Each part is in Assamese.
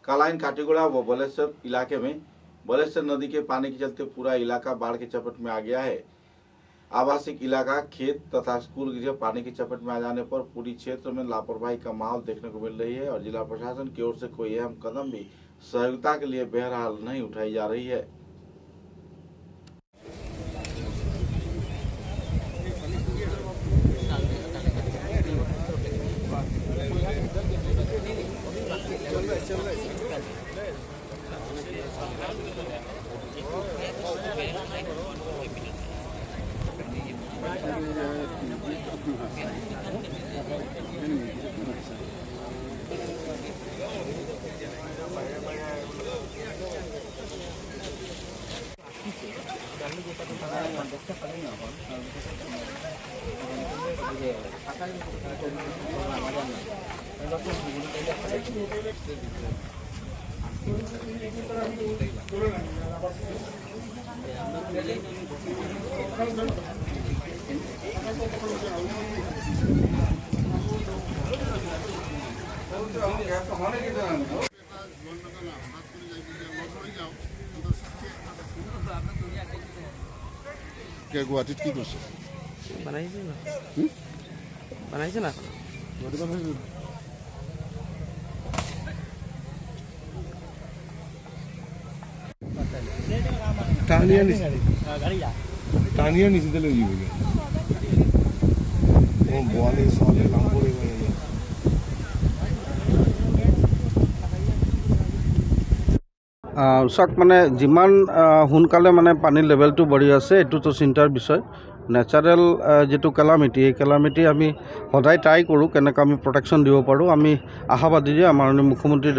कालाइन काटीगुड़ा व बलेश्वर इलाके में बलेश्वर नदी के पानी के चलते पूरा इलाका बाढ़ की चपेट में आ गया है। आवासिक इलाका, खेत तथा स्कूल गृह पानी की चपेट में आ जाने पर पूरी क्षेत्र में लापरवाही का माहौल देखने को मिल रही है और जिला प्रशासन की ओर से कोई अहम कदम भी सहयोगिता के लिए बहरहाल नहीं उठाई जा रही है। গুৱাহাটীত কি কৰিছে? বনাইছে না টানিয়া নিচে লৈ গ'ল বোৱালি ছোৱালী কাম কৰিব। চাওক মানে যিমান সোনকালে মানে পানীৰ লেভেলটো বঢ়ি আছে এইটোতো চিন্তাৰ বিষয়। নেচাৰেল যেটো কেলামিটি, এই কেলামিটি আমি সদায় ট্ৰাই কৰোঁ কেনেকৈ আমি প্ৰটেকশ্যন দিব পাৰোঁ। আমি আশাবাদী যে আমাৰ মুখ্যমন্ত্ৰীৰ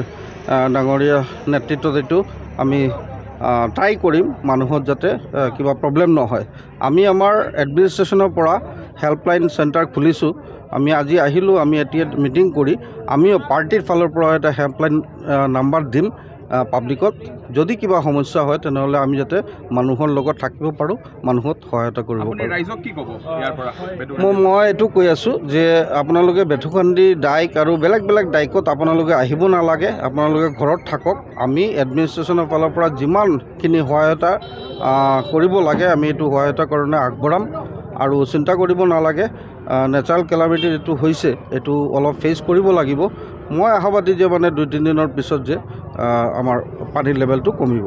ডাঙৰীয়া নেতৃত্বত এইটো আমি ট্ৰাই কৰিম মানুহৰ যাতে কিবা প্ৰব্লেম নহয়। আমি আমাৰ এডমিনিষ্ট্ৰেশ্যনৰ পৰা হেল্পলাইন চেণ্টাৰ খুলিছোঁ। আমি আজি আহিলোঁ, আমি এতিয়া মিটিং কৰি আমি পাৰ্টিৰ ফালৰ পৰা এটা হেল্পলাইন নাম্বাৰ দিম পাব্লিকত। যদি কিবা সমস্যা হয় তেনেহ'লে আমি যাতে মানুহৰ লগত থাকিব পাৰোঁ, মানুহক সহায়তা কৰিব পাৰোঁ। মই এইটো কৈ আছোঁ যে আপোনালোকে বেথুকান্দি ডাইক আৰু বেলেগ বেলেগ ডাইকত আপোনালোকে আহিব নালাগে, আপোনালোকে ঘৰত থাকক। আমি এডমিনিষ্ট্ৰেশ্যনৰ ফালৰ পৰা যিমানখিনি সহায়তা কৰিব লাগে আমি এইটো সহায়তা কাৰণে আগবঢ়াম আৰু চিন্তা কৰিব নালাগে। নেচাৰেল কেলামিটি এইটো হৈছে, এইটো অলপ ফেচ কৰিব লাগিব। মই আশাবাদী যে মানে 2-3 দিনৰ পিছত যে আমাৰ পানীৰ লেভেলটো কমিব।